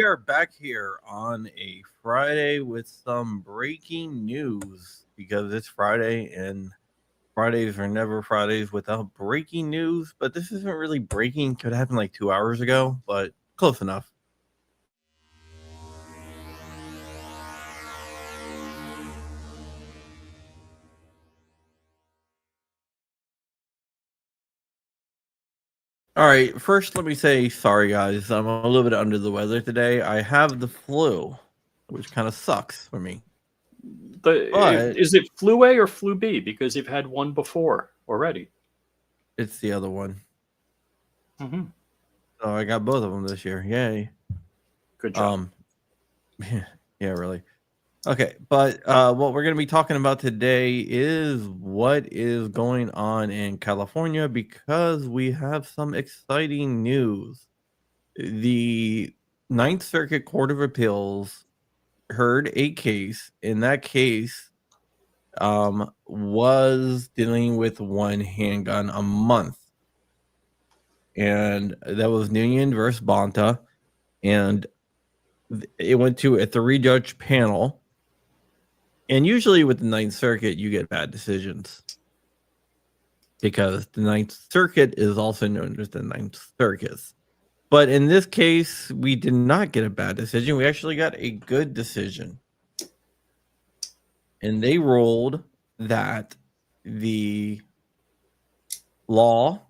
are back here on a Friday with some breaking news because it's Friday and Fridays are never Fridays without breaking news. But this isn't really breaking. Could happen like 2 hours ago, but close enough. All right, first let me say sorry, guys. I'm a little bit under the weather today. I have the flu, which kind of sucks for me. Is it flu A or flu B? Because you've had one before already. It's the other one. Mm-hmm. So I got both of them this year. Yay. Good job. Yeah, really. Okay, but what we're going to be talking about today is what is going on in California because we have some exciting news. The Ninth Circuit Court of Appeals heard a case. In that case, was dealing with one handgun a month, and that was Nguyen versus Bonta, and it went to a 3-judge panel. And usually with the Ninth Circuit, you get bad decisions because the Ninth Circuit is also known as the Ninth Circus. But in this case, we did not get a bad decision. We actually got a good decision. And they ruled that the law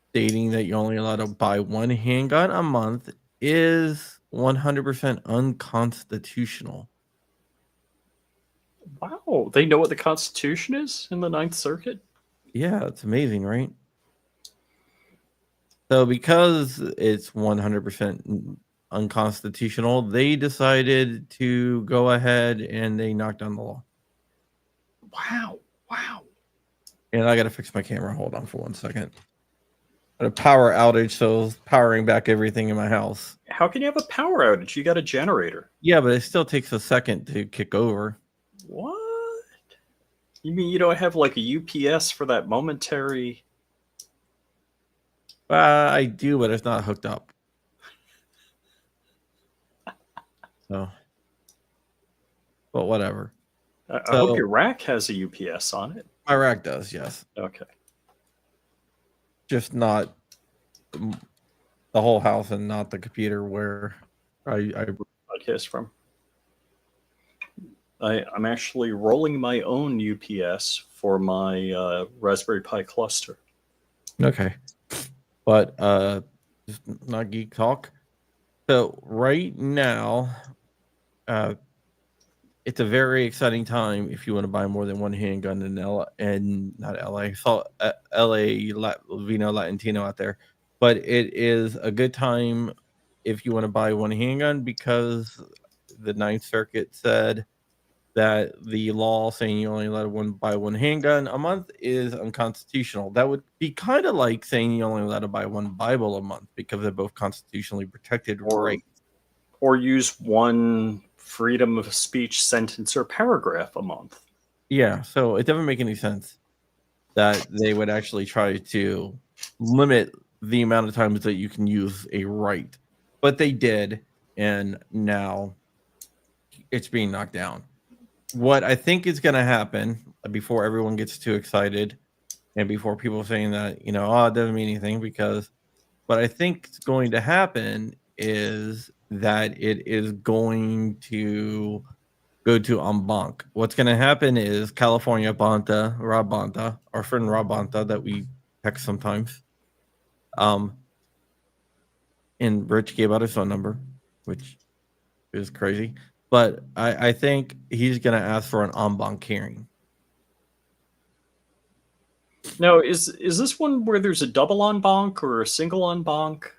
stating that you're only allowed to buy one handgun a month is 100% unconstitutional. Wow, they know what the Constitution is in the Ninth Circuit? Yeah, it's amazing, right? So because it's 100% unconstitutional, they decided to go ahead and they knocked down the law. Wow. And I got to fix my camera. Hold on for 1 second. A power outage, so powering back everything in my house. How can you have a power outage? You got a generator. Yeah, but it still takes a second to kick over. What? You mean you don't have like a UPS for that momentary? I do, but it's not hooked up. So, but whatever. I hope your rack has a UPS on it. My rack does, yes. Okay. Just not the whole house and not the computer where I podcast from. I'm actually rolling my own UPS for my Raspberry Pi cluster. Okay. But just not geek talk. So right now, it's a very exciting time if you want to buy more than one handgun in LA, and not LA. I saw LA Vino Latino out there, but it is a good time if you want to buy one handgun because the Ninth Circuit said that the law saying you only allowed to buy one handgun a month is unconstitutional. That would be kind of like saying you only allowed to buy one Bible a month because they're both constitutionally protected rights. Or use one freedom of speech sentence or paragraph a month. Yeah, so it doesn't make any sense that they would actually try to limit the amount of times that you can use a right. But they did, and now it's being knocked down. What I think is going to happen before everyone gets too excited and before people saying that, it doesn't mean anything, because what I think is going to happen is that it is going to go to en banc. What's going to happen is California Rob Bonta, our friend Rob Bonta that we text sometimes, and Rich gave out his phone number, which is crazy. But I think he's going to ask for an en banc hearing. Now, is this one where there's a double en banc or a single en banc?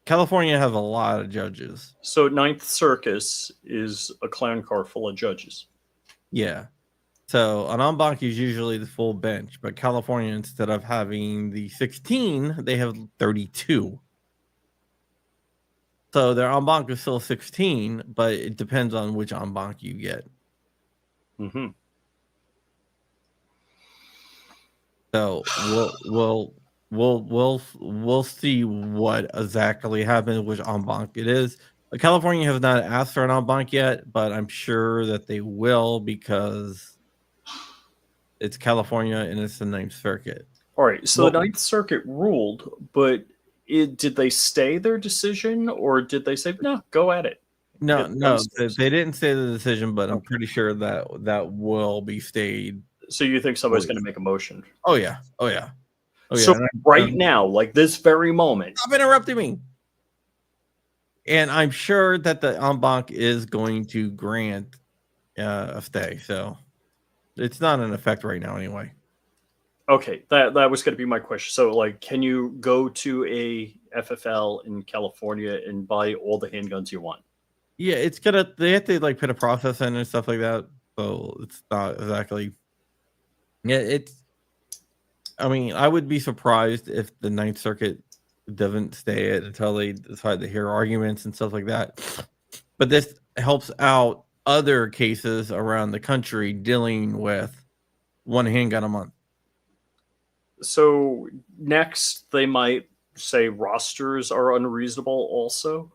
California has a lot of judges. So Ninth Circus is a clown car full of judges. Yeah. So an en banc is usually the full bench, but California, instead of having the 16, they have 32. So their en banc is still 16, but it depends on which en banc you get. Mm-hmm. So we'll we'll see what exactly happens, which en banc it is. California has not asked for an en banc yet, but I'm sure that they will because it's California and it's the Ninth Circuit. All right, so Well, the Ninth Circuit ruled, but did they stay their decision, or did they say no, go at it? no, Hit no, those steps. they didn't say the decision, but I'm Okay. pretty sure that that will be stayed. So you think somebody's going to make a motion? Oh yeah, oh yeah, oh yeah. So And right now, like this very moment, stop interrupting me. And I'm sure that the en banc is going to grant a stay, so it's not in effect right now anyway. okay, that was going to be my question. So, like, can you go to a FFL in California and buy all the handguns you want? Yeah, they have to like put a process in and stuff like that. So it's not exactly. Yeah, I mean, I would be surprised if the Ninth Circuit doesn't stay it until they decide to hear arguments and stuff like that. But this helps out other cases around the country dealing with one handgun a month. So next, they might say rosters are unreasonable. Also,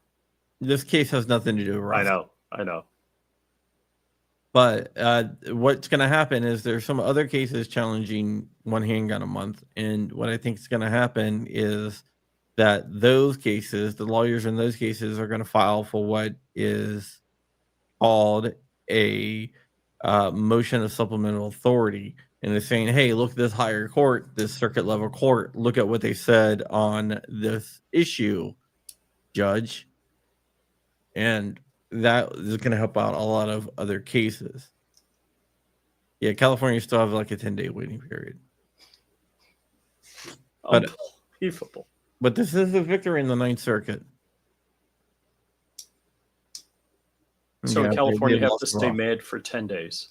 This case has nothing to do with I us. know. But what's going to happen is there's some other cases challenging one handgun a month. And what I think is going to happen is that those cases, the lawyers in those cases are going to file for what is called a motion of supplemental authority. And they're saying, hey, look at this higher court, this circuit level court. Look at what they said on this issue, judge. And that is going to help out a lot of other cases. Yeah, California still have like a 10-day waiting period. But Unbelievable. But this is a victory in the Ninth Circuit. So Yeah, California they have lost to the stay law. mad for 10 days.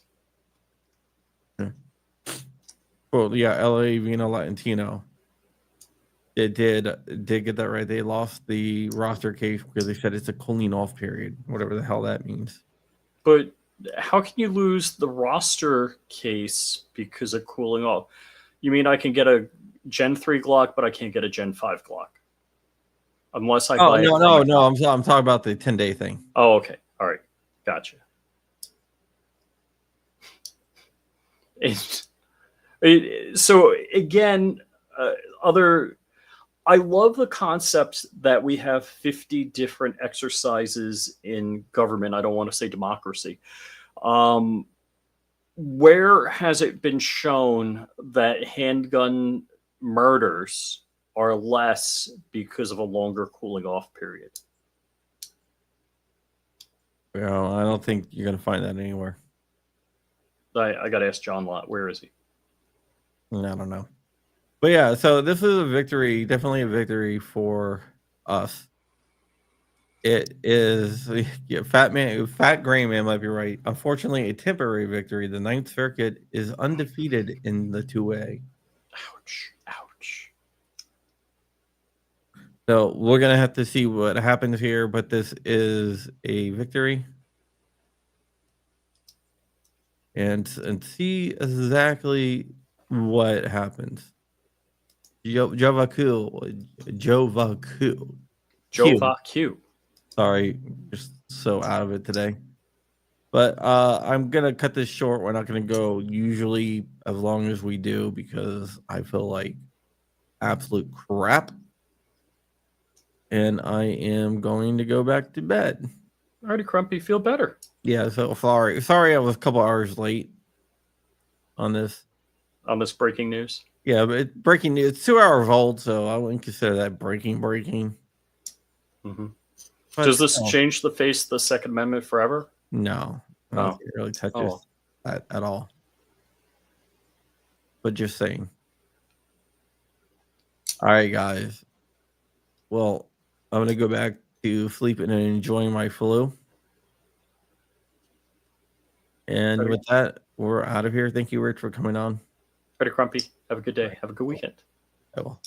Well, yeah, LA Vino Latino. It did get that right. They lost the roster case because they said it's a cooling off period, whatever the hell that means. But how can you lose the roster case because of cooling off? You mean I can get a Gen 3 Glock, but I can't get a Gen 5 Glock? Unless I buy no. I'm talking about the 10-day thing. Oh, okay. All right. Gotcha. So again, I love the concept that we have 50 different exercises in government. I don't want to say democracy. Where has it been shown that handgun murders are less because of a longer cooling off period? Well, I don't think you're going to find that anywhere. I got to ask John Lott. Where is he? I don't know. But yeah, so this is a victory, definitely a victory for us. It is, yeah, Fat Gray Man might be right. Unfortunately, a temporary victory. The Ninth Circuit is undefeated in the 2A. Ouch. Ouch. So we're going to have to see what happens here, but this is a victory. And see exactly what happens. Jova Q. Sorry, just so out of it today. But I'm gonna cut this short. We're not gonna go usually as long as we do because I feel like absolute crap. And I am going to go back to bed. Alrighty, Crumpy, feel better. Yeah, so sorry I was a couple hours late on this. On this breaking news? Yeah, but breaking news. It's 2 hours old, so I wouldn't consider that breaking. Mm-hmm. Does this change the face of the Second Amendment forever? No. I don't think it really touches that at all. But just saying. All right, guys. Well, I'm going to go back to sleeping and enjoying my flu. And with that, we're out of here. Thank you, Rich, for coming on. Ready, Crumpy. Have a good day. Have a good weekend. I will.